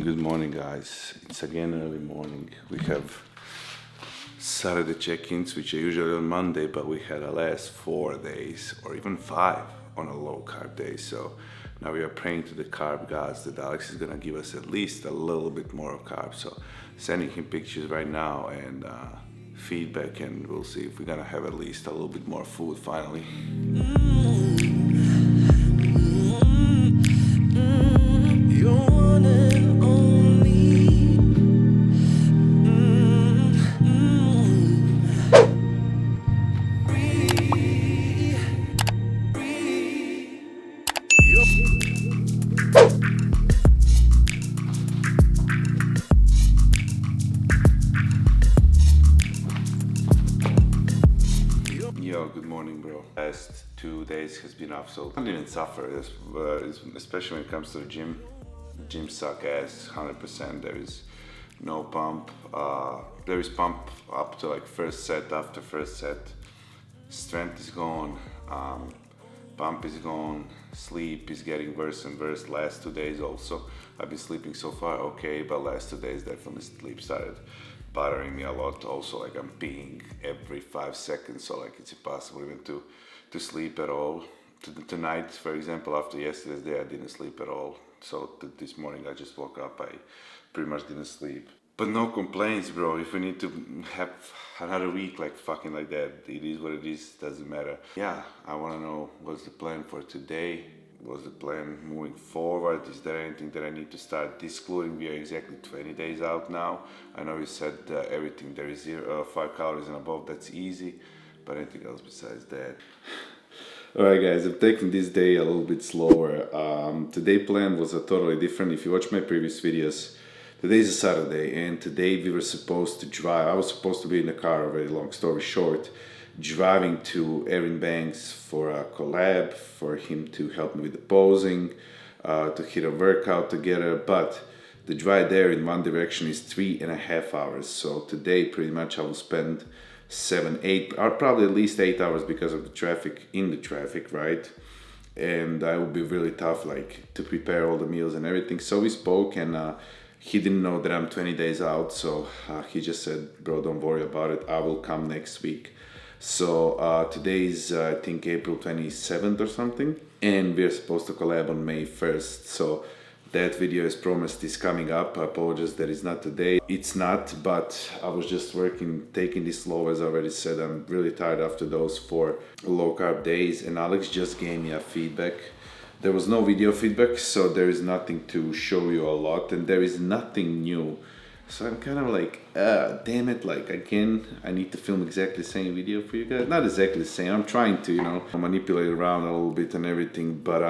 Good morning, guys. It's again early morning. We have Saturday check-ins, which are usually on Monday, but we had our last 4 days or even 5 on a low carb day. So now we are praying to the carb gods that Alex is gonna give us at least a little bit more of carbs. So sending him pictures right now and feedback, and we'll see if we're gonna have at least a little bit more food finally. Yo, good morning, bro. Last 2 days has been off, so I didn't suffer, especially when it comes to the gym. Gym suck ass, 100%. There is no pump. There is pump up to like first set. After first set, strength is gone, pump is gone, sleep is getting worse and worse. Last 2 days also, I've been sleeping so far okay, but last 2 days definitely sleep started bothering me a lot. Also, like I'm peeing every 5 seconds, so like it's impossible even to sleep at all. Tonight, for example, after yesterday's day, I didn't sleep at all. So this morning I just woke up, I pretty much didn't sleep. But no complaints, bro. If we need to have another week like fucking like that, it is what it is, doesn't matter. Yeah, I want to know what's the plan for today. What's the plan moving forward? Is there anything that I need to start discluding? We are exactly 20 days out now. I know you said everything there is 5 calories and above, that's easy, but anything else besides that? Alright guys, I'm taking this day a little bit slower. Today's plan was totally different. If you watch my previous videos, today is a Saturday and today we were supposed to drive. I was supposed to be in the car, a very long story short, driving to Aaron Banks for a collab, for him to help me with the posing, to hit a workout together, but the drive there in one direction is 3.5 hours. So today pretty much I will spend 7, 8, or probably at least 8 hours because of the traffic, right? And that would be really tough, like to prepare all the meals and everything. So we spoke, and he didn't know that I'm 20 days out, so he just said, bro, don't worry about it, I will come next week. So today is I think April 27th or something, and we're supposed to collab on May 1st. So that video is promised is coming up. I apologize that it's not today. It's not, but I was just working, taking this slow. As I already said, I'm really tired after those 4 low carb days, and Alex just gave me a feedback. There was no video feedback, so there is nothing to show you a lot, and there is nothing new. So I'm kind of like, damn it, like again, I need to film exactly the same video for you guys. Not exactly the same, I'm trying to, manipulate around a little bit and everything, but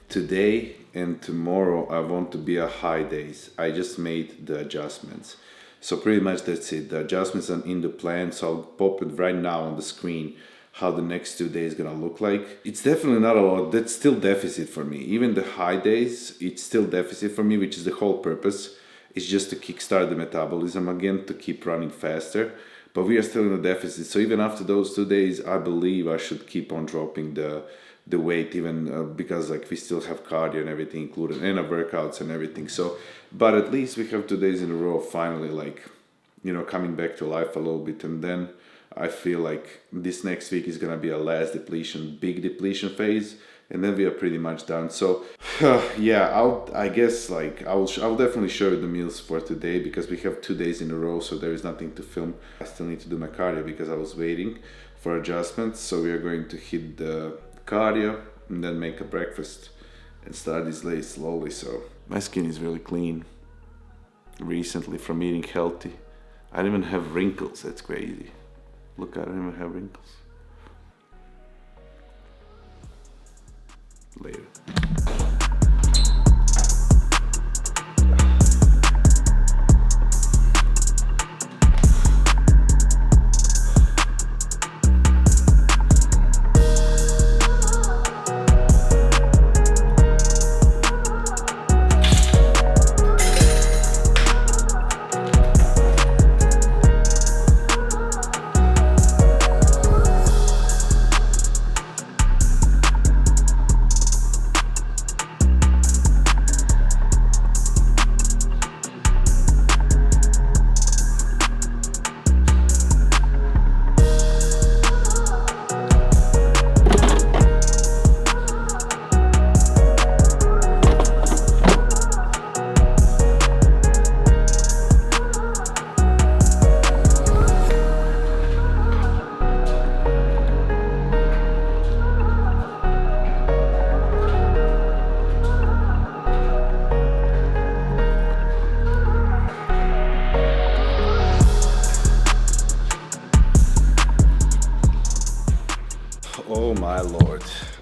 today and tomorrow I want to be a high days. I just made the adjustments. So pretty much that's it. The adjustments are in the plan, so I'll pop it right now on the screen how the next 2 days gonna look like. It's definitely not a lot, that's still deficit for me. Even the high days, it's still deficit for me, which is the whole purpose. It's just to kickstart the metabolism again, to keep running faster. But we are still in a deficit. So even after those 2 days, I believe I should keep on dropping the weight, even because like we still have cardio and everything included, and workouts and everything. So, but at least we have 2 days in a row finally, like, coming back to life a little bit. And then I feel like this next week is gonna be a last depletion, big depletion phase. And then we are pretty much done. So yeah, I guess like I'll definitely show you the meals for today, because we have 2 days in a row, so there is nothing to film. I still need to do my cardio because I was waiting for adjustments. So we are going to hit the cardio and then make a breakfast and start this day slowly. So my skin is really clean recently from eating healthy. I don't even have wrinkles. That's crazy. Look, I don't even have wrinkles. Later.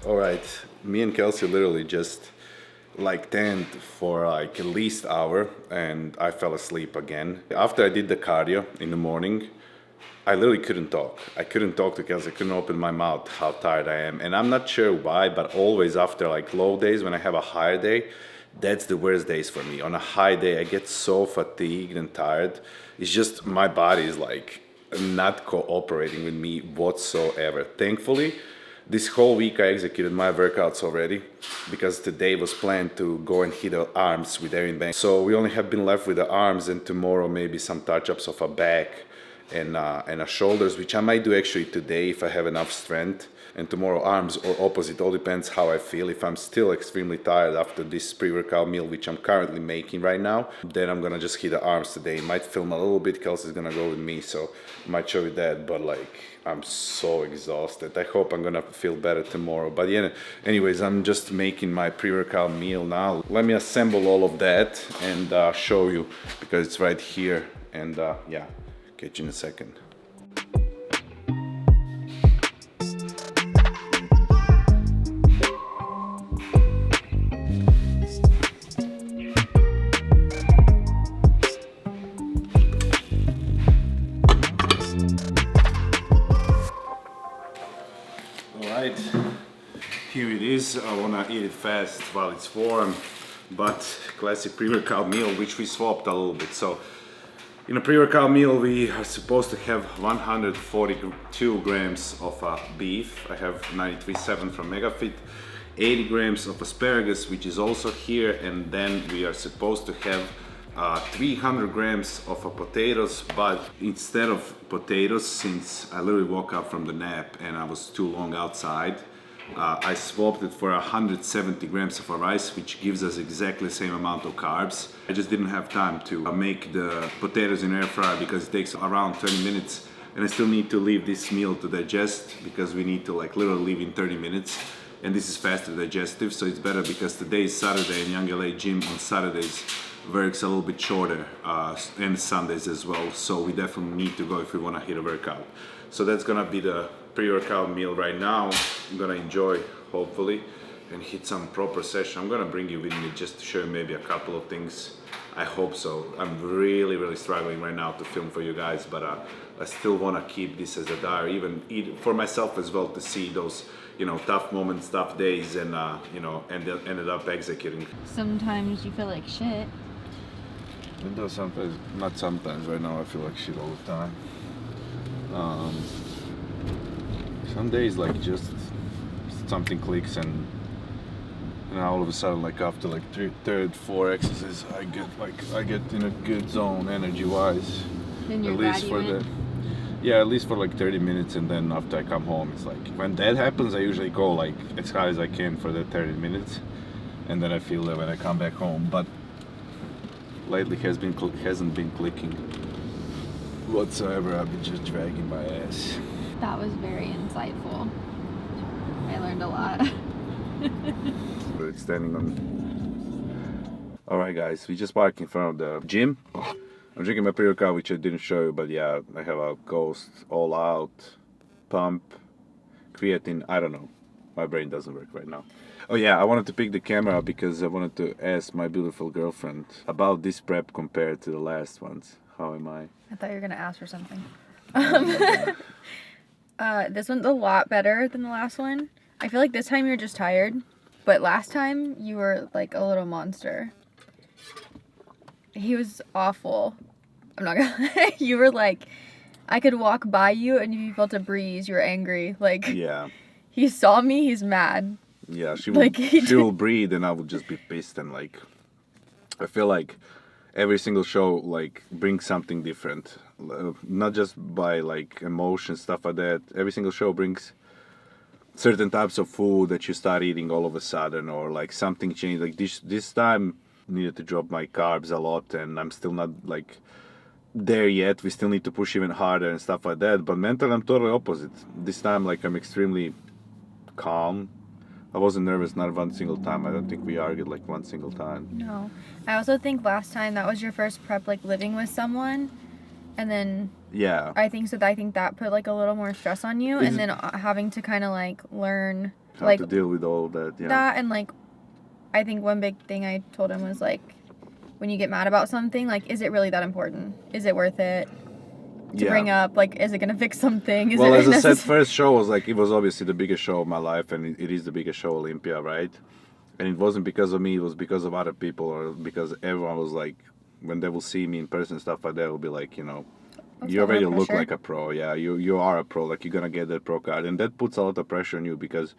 All right, me and Kelsey literally just like tanned for like at least hour, and I fell asleep again. After I did the cardio in the morning, I literally couldn't talk. I couldn't talk to Kelsey. I couldn't open my mouth how tired I am. And I'm not sure why, but always after like low days, when I have a higher day, that's the worst days for me. On a high day, I get so fatigued and tired. It's just my body is like not cooperating with me whatsoever. Thankfully, this whole week I executed my workouts already because today was planned to go and hit the arms with Dorian Bank. So we only have been left with the arms, and tomorrow maybe some touch-ups of a back and a shoulders, which I might do actually today if I have enough strength, and tomorrow arms or opposite. All depends how I feel. If I'm still extremely tired after this pre-workout meal, which I'm currently making right now, then I'm gonna just hit the arms today. Might film a little bit. Kelsey's gonna go with me, so I might show you that. But like, I'm so exhausted. I hope I'm gonna feel better tomorrow. But yeah, anyways, I'm just making my pre-workout meal now. Let me assemble all of that and show you, because it's right here. And yeah, catch you in a second. Alright, here it is. I wanna eat it fast while it's warm, but classic pre-workout meal, which we swapped a little bit. So in a pre-workout meal, we are supposed to have 142 grams of beef. I have 93.7 from MegaFit, 80 grams of asparagus, which is also here, and then we are supposed to have 300 grams of potatoes, but instead of potatoes, since I literally woke up from the nap and I was too long outside, I swapped it for 170 grams of rice, which gives us exactly the same amount of carbs. I just didn't have time to make the potatoes in air fryer because it takes around 20 minutes, and I still need to leave this meal to digest because we need to like literally leave in 30 minutes. And this is faster digestive, so it's better because today is Saturday and Young LA Gym on Saturdays works a little bit shorter, and Sundays as well. So we definitely need to go if we want to hit a workout. So that's gonna be the pre-workout meal right now. I'm gonna enjoy, hopefully, and hit some proper session. I'm gonna bring you with me just to show you maybe a couple of things. I hope so. I'm really struggling right now to film for you guys, but I still wanna keep this as a diary, even for myself as well, to see those, you know, tough moments, tough days, and you know, ended up executing. Sometimes you feel like shit. It does sometimes, not sometimes. Right now I feel like shit all the time. Some days like just something clicks, and all of a sudden, like after like third, four exercises, I get in a good zone energy wise. Then you're at least for the at least for like 30 minutes, and then after I come home, it's like when that happens, I usually go like as high as I can for the 30 minutes, and then I feel that when I come back home. But lately hasn't been clicking whatsoever. I've been just dragging my ass. That was very insightful. I learned a lot. It's standing on. Alright guys, we just parked in front of the gym. I'm drinking my pre-workout, which I didn't show you, but yeah, I have a Ghost All Out pump creatine. I don't know, my brain doesn't work right now. Oh yeah, I wanted to pick the camera up because I wanted to ask my beautiful girlfriend about this prep compared to the last ones. How am I? I thought you were gonna ask for something. This one's a lot better than the last one. I feel like this time you're just tired, but last time you were like a little monster. He was awful. I'm not gonna lie. You were like, I could walk by you and if you felt a breeze, you were angry. Like, yeah. He saw me, he's mad. Yeah, she will breathe and I would just be pissed, and like, I feel like every single show like brings something different. Not just by like emotion, stuff like that. Every single show brings certain types of food that you start eating all of a sudden, or like something changed. Like this time needed to drop my carbs a lot, and I'm still not like there yet. We still need to push even harder and stuff like that. But mentally I'm totally opposite. This time like I'm extremely calm. I wasn't nervous not one single time. I don't think we argued like one single time. No. I also think last time that was your first prep like living with someone, and then yeah, I think that put like a little more stress on you, and then having to kind of like learn How like to deal with all that, yeah. that, and like I think one big thing I told him was like, when you get mad about something, like, is it really that important? Is it worth it to bring up? Like, is it gonna fix something? Is well, it as I said, first show was like, it was obviously the biggest show of my life, and it is the biggest show, Olympia, right? And it wasn't because of me, it was because of other people, or because everyone was like, when they will see me in person, stuff like that, it will be like, you know, That's you a lot already of look pressure. like a pro. Yeah, you are a pro. Like, you're gonna get that pro card, and that puts a lot of pressure on you, because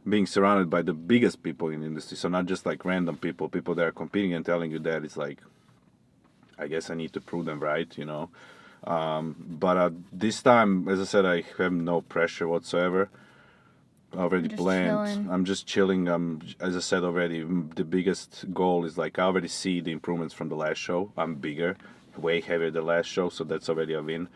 being surrounded by the biggest people in the industry, so not just like random people that are competing and telling you that, it's like, I guess I need to prove them right, you know. But this time, as I said, I have no pressure whatsoever. Already Just planned. chilling. I'm just chilling. As I said already, the biggest goal is like, I already see the improvements from the last show. I'm bigger, way heavier the last show, so that's already a win.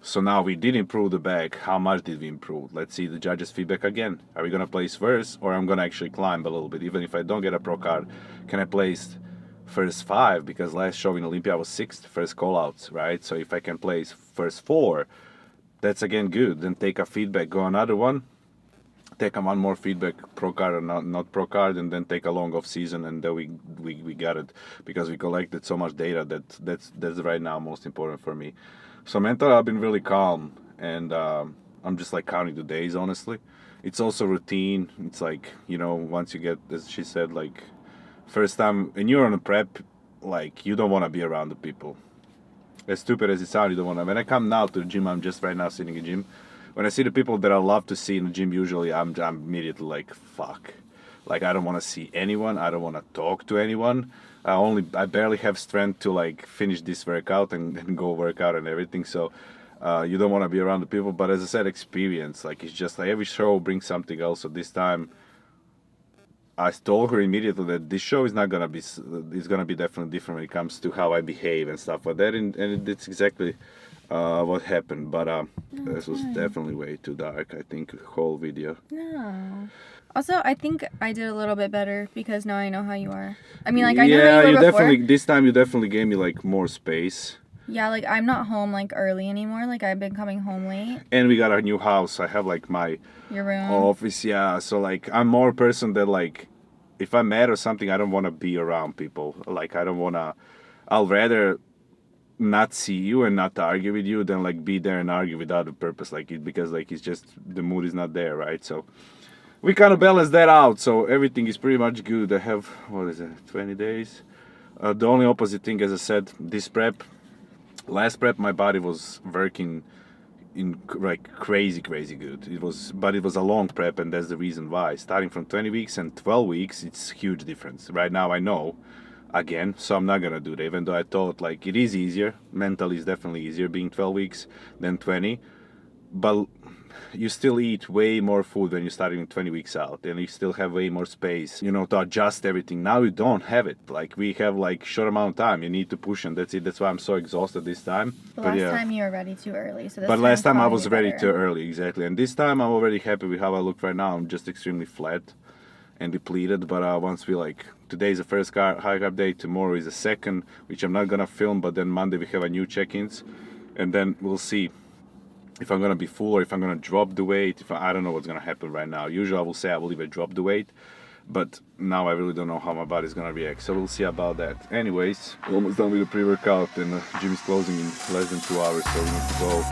So now we did improve the bag. How much did we improve? Let's see the judges' feedback again. Are we gonna place first, or I'm gonna actually climb a little bit? Even if I don't get a pro card, can I place first 5? Because last show in Olympia I was 6th, first call-outs, right? So if I can place first 4, that's again good. Then take a feedback, go another one, take a one more feedback, pro card or not pro card, and then take a long off season, and then we got it, because we collected so much data that's right now most important for me. So mentally I've been really calm, and I'm just like counting the days, honestly. It's also routine. It's like, you know, once you get, as she said, like, first time, and you're on a prep, like, you don't want to be around the people. As stupid as it sounds, you don't want to. When I come now to the gym, I'm just right now sitting in the gym. When I see the people that I love to see in the gym, usually I'm immediately like, fuck. Like, I don't want to see anyone. I don't want to talk to anyone. I barely have strength to like finish this workout and go work out and everything. So you don't want to be around the people. But as I said, experience. Like, it's just like every show brings something else. So this time, I told her immediately that this show is not gonna be. It's gonna be definitely different when it comes to how I behave and stuff like that. And it's exactly what happened. But this was definitely way too dark, I think, the whole video. No. Also, I think I did a little bit better because now I know how you are. I mean, like, I know how Yeah, you you were before. definitely, this time you definitely gave me like more space. Yeah, like, I'm not home, like, early anymore. Like, I've been coming home late. And we got a new house. I have like my Your room. office, yeah. So like, I'm more a person that like, if I'm mad or something, I don't want to be around people. Like, I don't want to, I'll rather not see you and not argue with you than like be there and argue without a purpose, like it, because like it's just, the mood is not there, right? So we kind of balance that out, so everything is pretty much good. I have, what is it, 20 days? The only opposite thing, as I said, this prep, last prep, my body was working in like crazy good. It was a long prep, and that's the reason why. Starting from 20 weeks and 12 weeks, it's huge difference. Right now I know, again, so I'm not gonna do that, even though I thought like it is easier, mentally it's definitely easier being 12 weeks than 20, but you still eat way more food when you're starting 20 weeks out, and you still have way more space, you know, to adjust everything. Now you don't have it. Like, we have like short amount of time, you need to push, and that's it. That's why I'm so exhausted this time. The last time you were ready too early, so this But last time I was ready better. too early, exactly. And this time I'm already happy with how I look right now. I'm just extremely flat and depleted. But once we like, today is the first high carb day, tomorrow is the second, which I'm not gonna film, but then Monday we have a new check-ins, and then we'll see if I'm gonna be full or if I'm gonna drop the weight. I don't know what's gonna happen right now. Usually I will say I will either drop the weight, but now I really don't know how my body's gonna react, so we'll see about that. Anyways, almost done with the pre-workout, and the gym is closing in less than 2 hours, so we need to go.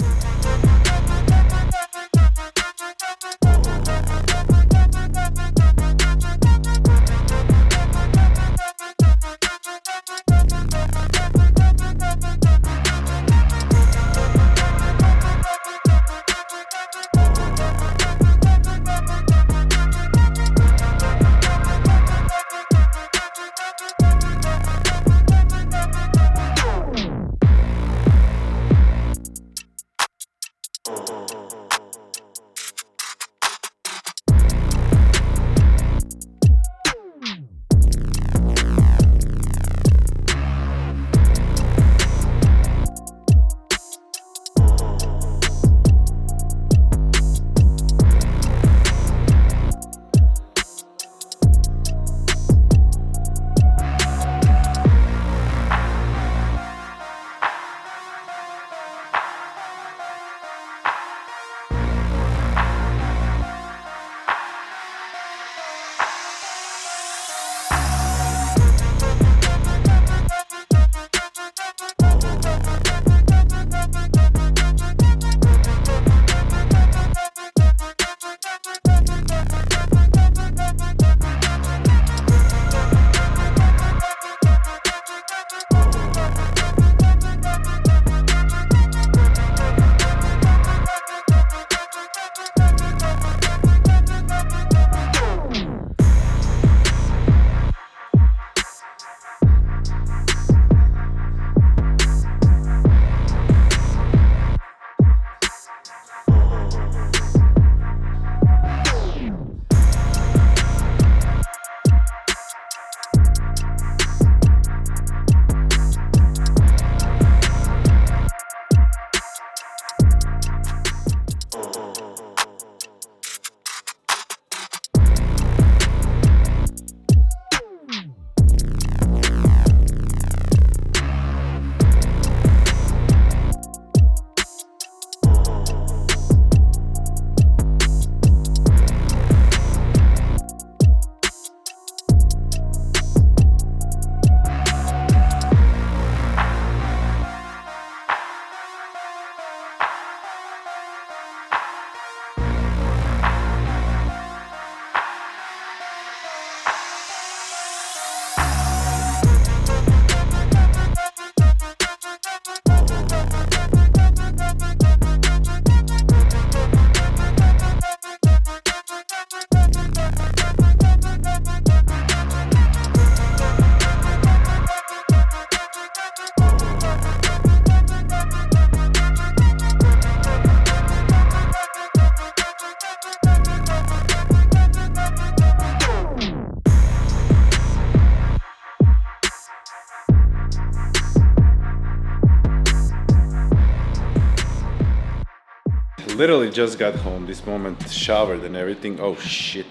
literally just got home this moment, showered and everything. Oh shit,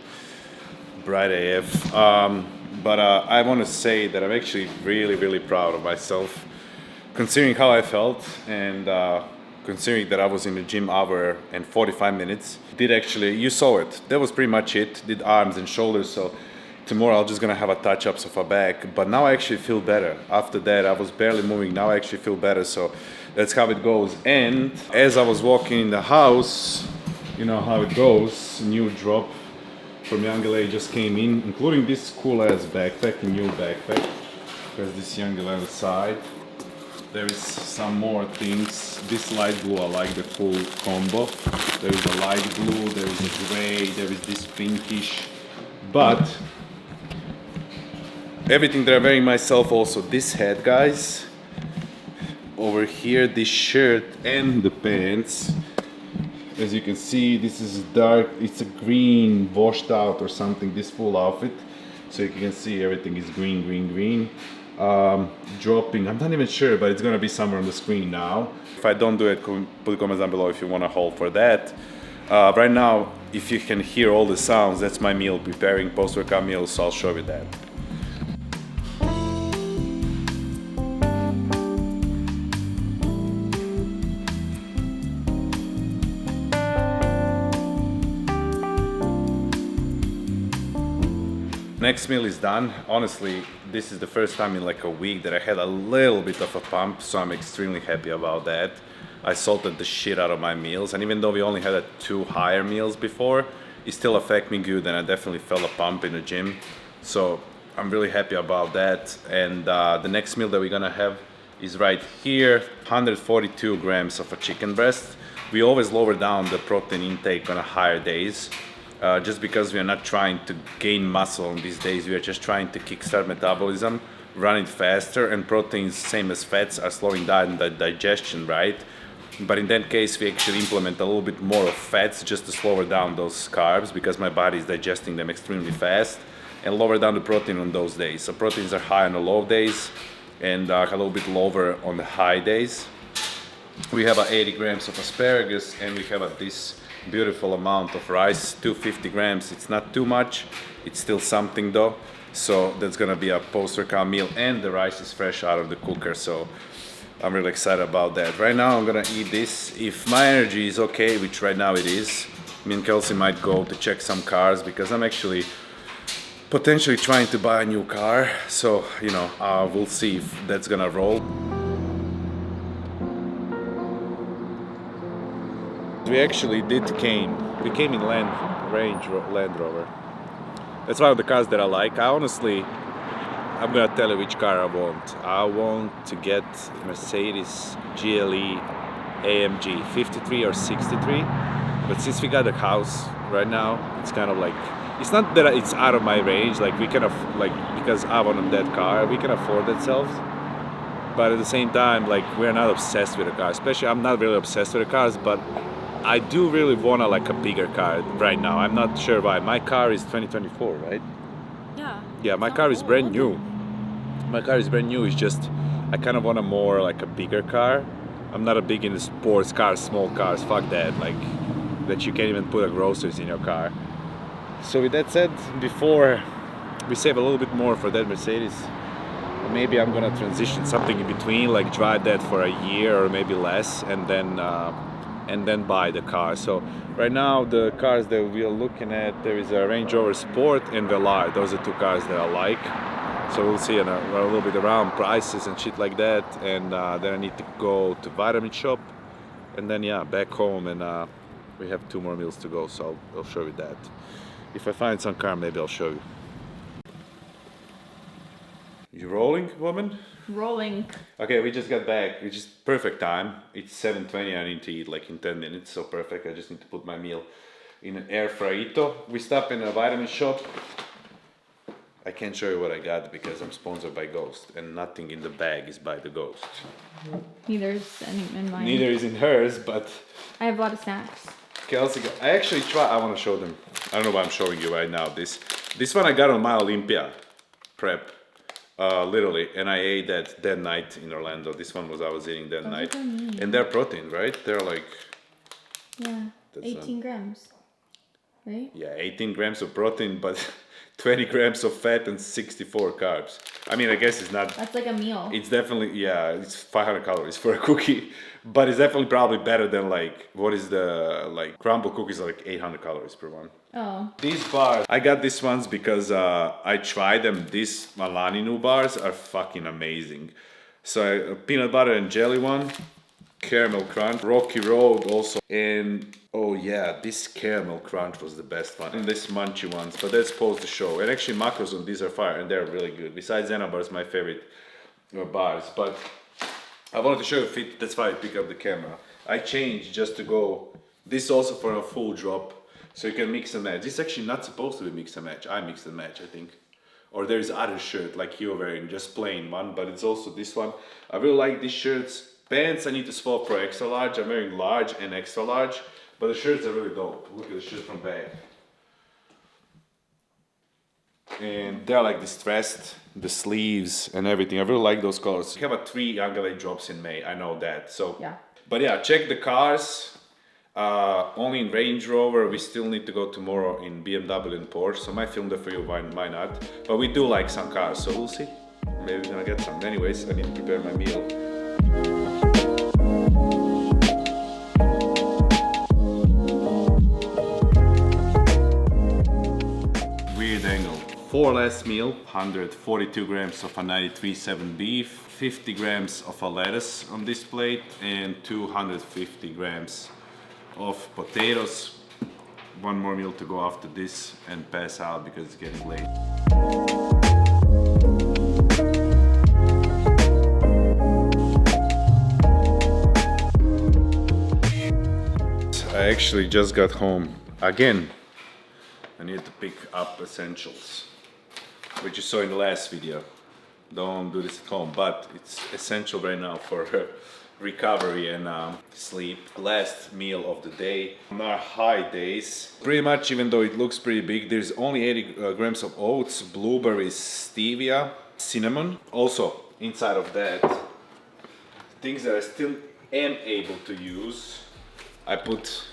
bright AF. But I want to say that I'm actually really proud of myself, considering how I felt and considering that I was in the gym hour and 45 minutes. Did actually, you saw it. That was pretty much it. Did arms and shoulders. So tomorrow I'm just gonna have a touch-ups of a back. But now I actually feel better. After that, I was barely moving. Now I actually feel better. So that's how it goes. And as I was walking in the house, you know how it goes. New drop from young lady just came in, including this cool ass backpack, a new backpack. There's this young lady on the side. There is some more things. This light blue, I like the full combo. There is a light blue, there is a gray, there is this pinkish. But everything that I'm wearing myself, also this hat, guys. Over here, this shirt and the pants. As you can see, this is dark, it's a green, washed out or something, this full outfit. So you can see everything is green. Dropping, I'm not even sure, but it's gonna be somewhere on the screen now. If I don't do it, put comments down below if you want to hold for that. Right now, if you can hear all the sounds, that's my meal preparing, post-workout meal, so I'll show you that. Next meal is done. Honestly, this is the first time in like a week that I had a little bit of a pump, so I'm extremely happy about that. I salted the shit out of my meals, and even though we only had 2 higher meals before, it still affected me good, and I definitely felt a pump in the gym. So I'm really happy about that. And the next meal that we're gonna have is right here, 142 grams of a chicken breast. We always lower down the protein intake on a higher days. Just because we are not trying to gain muscle in these days, we are just trying to kickstart metabolism, run it faster, and proteins, same as fats, are slowing down the digestion, right? But in that case, we actually implement a little bit more of fats just to slow down those carbs, because my body is digesting them extremely fast, and lower down the protein on those days. So proteins are high on the low days and a little bit lower on the high days. We have 80 grams of asparagus, and we have this beautiful amount of rice, 250 grams. It's not too much, it's still something though. So that's gonna be a post-workout meal, and the rice is fresh out of the cooker, so I'm really excited about that. Right now I'm gonna eat this. If my energy is okay, which right now it is, me and Kelsey might go to check some cars, because I'm actually potentially trying to buy a new car. So, you know, we'll see if that's gonna roll. We actually we came in Land Rover. That's one of the cars that I like. I'm gonna tell you which car I want. I want to get Mercedes GLE AMG 53 or 63. But since we got a house right now, it's kind of like, it's not that it's out of my range, like we can because I want that car, we can afford ourselves. But at the same time, like, we're not obsessed with the car. Especially, I'm not really obsessed with the cars, but I do really want a bigger car right now. I'm not sure why. My car is 2024, right? Yeah. Yeah, my car is brand new. My car is brand new. It's just, I kind of want a bigger car. I'm not a big into sports cars, small cars. Fuck that. Like, that you can't even put groceries in your car. So with that said, before we save a little bit more for that Mercedes, maybe I'm gonna transition something in between, like drive that for a year or maybe less, and then buy the car. So right now the cars that we are looking at, there is a Range Rover Sport and Velar. Those are 2 cars that I like. So we'll see a little bit around prices and shit like that, and then I need to go to vitamin shop, and then back home, and we have 2 more meals to go, so I'll show you that. If I find some car, maybe I'll show you. You rolling, woman? Rolling. Okay, we just got back, which is perfect time. It's 7:20, I need to eat like in 10 minutes, so perfect. I just need to put my meal in an air fryer. We stopped in a vitamin shop. I can't show you what I got because I'm sponsored by Ghost, and nothing in the bag is by the Ghost. Neither is any in mine. Neither is in hers, but I have a lot of snacks. Kelsey, I actually I want to show them. I don't know why I'm showing you right now. This one I got on my Olympia prep. Literally, and I ate that night in Orlando. This one I was eating that night, and they're protein, right? They're like Yeah, That's 18 grams, right? Yeah, 18 grams of protein, but 20 grams of fat and 64 carbs. I mean, I guess it's not. That's like a meal. It's definitely, yeah, it's 500 calories for a cookie, but it's definitely probably better than like, what is the, like, crumble cookies are like 800 calories per one. Oh. These bars, I got these ones because I tried them. These Malani new bars are fucking amazing. So peanut butter and jelly one, caramel crunch, Rocky Road also, and oh yeah, this caramel crunch was the best one. And this munchy ones, but that's supposed to show. And actually macros on these are fire and they're really good. Besides Zena bars, my favorite bars. But I wanted to show you fit, that's why I pick up the camera. I changed just to go, this is also for a full drop. So you can mix and match. This is actually not supposed to be mix and match. I mix and match, I think. Or there's other shirt like you're wearing, just plain one, but it's also this one. I really like these shirts. Pants I need to swap for extra large. I'm wearing large and extra large, but the shirts are really dope. Look at the shirt from back. And they're like distressed, the sleeves and everything. I really like those colors. We have a 3 Young drops in May, I know that. So, Yeah. But yeah, check the cars. Only in Range Rover. We still need to go tomorrow in BMW and Porsche. So I might film that for you, why not? But we do like some cars, so we'll see. Maybe we're gonna get some. Anyways, I need to prepare my meal. Weird angle. 4 less meal, 142 grams of a 93.7 beef, 50 grams of a lettuce on this plate, and 250 grams of potatoes. One more meal to go after this and pass out because it's getting late. I actually just got home again. I need to pick up essentials, which you saw in the last video. Don't do this at home, but it's essential right now for recovery and sleep. Last meal of the day. On our high days, pretty much, even though it looks pretty big, there's only 80 grams of oats, blueberries, stevia, cinnamon. Also, inside of that, things that I still am able to use, I put.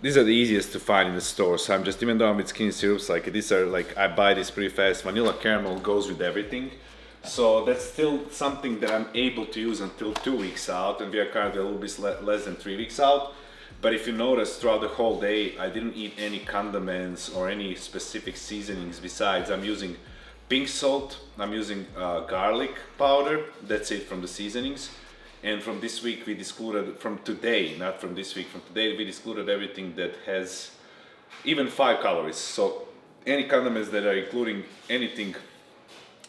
These are the easiest to find in the store, so I'm just, even though I'm with skinny syrups, like these are like, I buy this pretty fast. Vanilla caramel goes with everything. So that's still something that I'm able to use until 2 weeks out, and we are currently a little bit less than 3 weeks out. But if you notice, throughout the whole day, I didn't eat any condiments or any specific seasonings. Besides, I'm using pink salt, I'm using garlic powder, that's it from the seasonings. And from this week we excluded, from today, not from this week, from today we excluded everything that has even 5 calories. So any condiments that are including anything,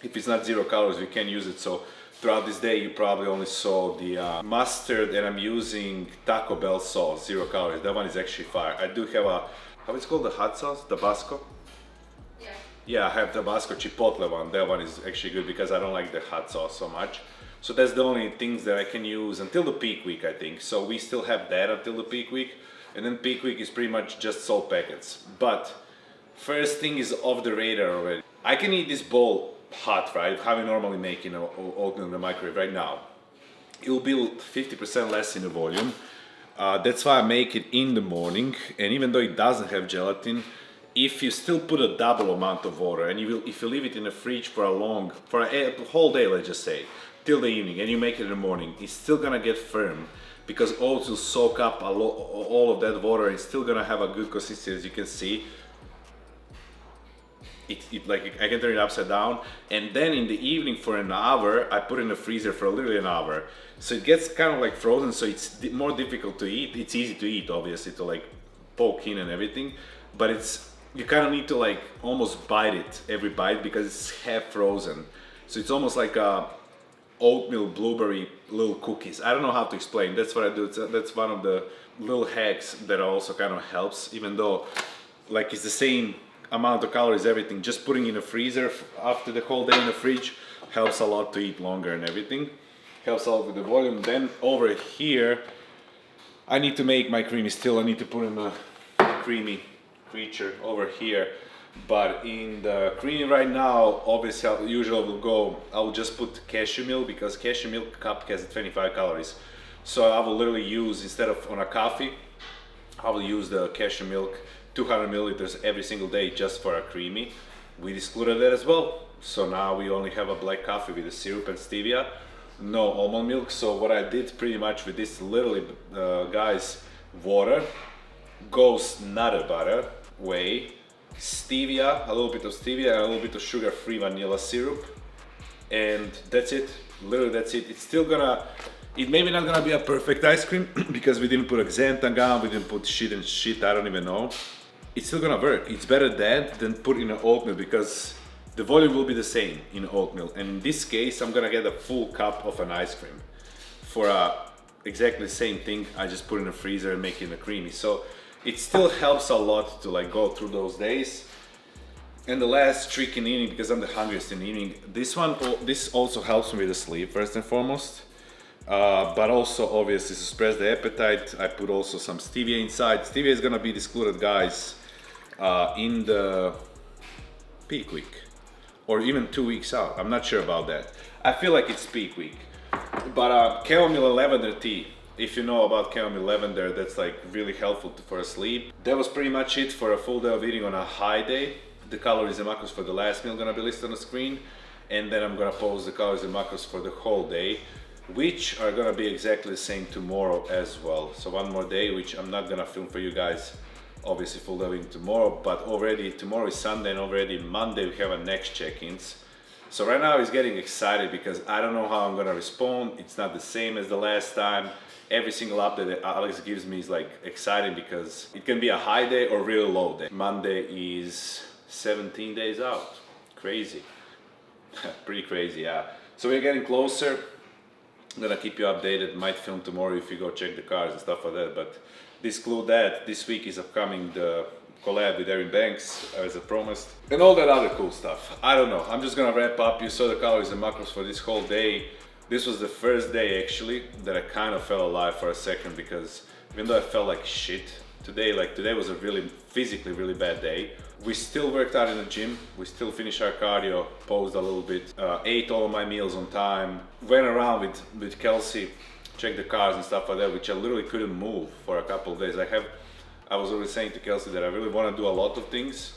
if it's not 0 calories, we can use it. So throughout this day you probably only saw the mustard, and I'm using Taco Bell sauce, 0 calories. That one is actually fire. I do have a, how it's called, the hot sauce, Tabasco? Yeah, I have Tabasco Chipotle one. That one is actually good because I don't like the hot sauce so much. So that's the only things that I can use until the peak week, I think. So we still have that until the peak week. And then peak week is pretty much just salt packets. But first thing is off the radar already. I can eat this bowl hot, right? How we normally make in oatmeal in the microwave right now. It will be 50% less in the volume. That's why I make it in the morning. And even though it doesn't have gelatin, if you still put a double amount of water, and if you leave it in the fridge for a whole day, let's just say, till the evening, and you make it in the morning, it's still gonna get firm because oats will soak up all of that water. It's still gonna have a good consistency, as you can see. It like, I can turn it upside down, and then in the evening for an hour, I put it in the freezer for literally an hour. So it gets kind of like frozen, so it's more difficult to eat. It's easy to eat, obviously, to like poke in and everything, but you kind of need to like almost bite it every bite because it's half frozen. So it's almost like a oatmeal blueberry little cookies. I don't know how to explain. That's what I do. That's one of the little hacks that also kind of helps, even though like it's the same amount of calories, everything. Just putting in the freezer after the whole day in the fridge helps a lot to eat longer and everything. Helps a lot with the volume. Then over here, I need to make my creamy still. I need to put in a creamy creature over here. But in the creamy right now, obviously usually I'll just put cashew milk because cashew milk cup has 25 calories. So I will literally use, instead of on a coffee, I will use the cashew milk, 200 milliliters every single day just for a creamy. We excluded that as well. So now we only have a black coffee with the syrup and stevia, no almond milk. So what I did pretty much with this, literally, guys, water, ghost nut butter, whey, stevia, a little bit of stevia, and a little bit of sugar-free vanilla syrup, and that's it. Literally, that's it. It's still gonna, it maybe not gonna be a perfect ice cream because we didn't put xanthan, we didn't put shit and shit, I don't even know. It's still gonna work. It's better that than put in an oatmeal because the volume will be the same in oatmeal. And in this case, I'm gonna get a full cup of an ice cream. For exactly the same thing, I just put in the freezer and make it a creamy. So it still helps a lot to like go through those days. And the last trick in the evening, because I'm the hungriest in the evening, this also helps me with the sleep first and foremost. But also obviously to suppress the appetite, I put also some stevia inside. Stevia is gonna be excluded, guys, in the peak week or even 2 weeks out. I'm not sure about that. I feel like it's peak week. But chamomile and lavender tea, if you know about chamomile lavender, that's like really helpful for sleep. That was pretty much it for a full day of eating on a high day. The calories and macros for the last meal gonna be listed on the screen, and then I'm gonna post the calories and macros for the whole day, which are gonna be exactly the same tomorrow as well. So one more day, which I'm not gonna film for you guys, obviously full day of eating tomorrow, but already tomorrow is Sunday and already Monday we have our next check-ins. So right now he's getting excited because I don't know how I'm gonna respond. It's not the same as the last time. Every single update that Alex gives me is like exciting because it can be a high day or real low day. Monday is 17 days out. Crazy. Pretty crazy, yeah. So we're getting closer. I'm gonna keep you updated. Might film tomorrow if you go check the cars and stuff like that. But disclude that this week is upcoming the collab with Aaron Banks as I promised, and all that other cool stuff. I don't know. I'm just gonna wrap up. You saw the calories and macros for this whole day. This was the first day actually that I kind of felt alive for a second because even though I felt like shit today, today was a really physically really bad day. We still worked out in the gym. We still finished our cardio, posed a little bit, ate all my meals on time, went around with Kelsey, checked the cars and stuff like that, which I literally couldn't move for a couple of days. I was always saying to Kelsey that I really want to do a lot of things.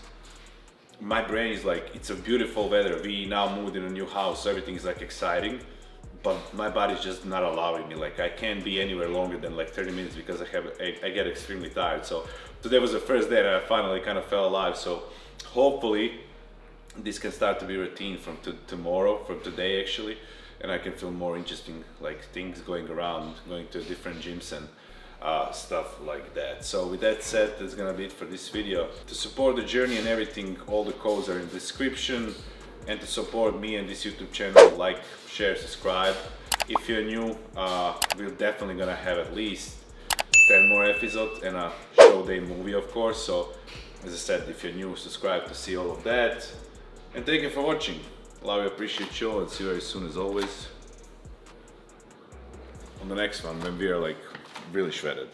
My brain is like, it's a beautiful weather. We now moved in a new house, so everything is like exciting, but my body's just not allowing me. Like I can't be anywhere longer than like 30 minutes because I get extremely tired. So today was the first day that I finally kind of felt alive. So hopefully this can start to be routine from tomorrow, from today actually, and I can feel more interesting like things going around, going to different gyms and stuff like that. So with that said, that's gonna be it for this video. To support the journey and everything, all the codes are in the description, and to support me and this YouTube channel, like, share, subscribe. If you're new, we're definitely gonna have at least 10 more episodes and a show day movie, of course. So as I said, if you're new, subscribe to see all of that, and thank you for watching. Love you, appreciate you, and see you very soon as always on the next one when we are like really shredded.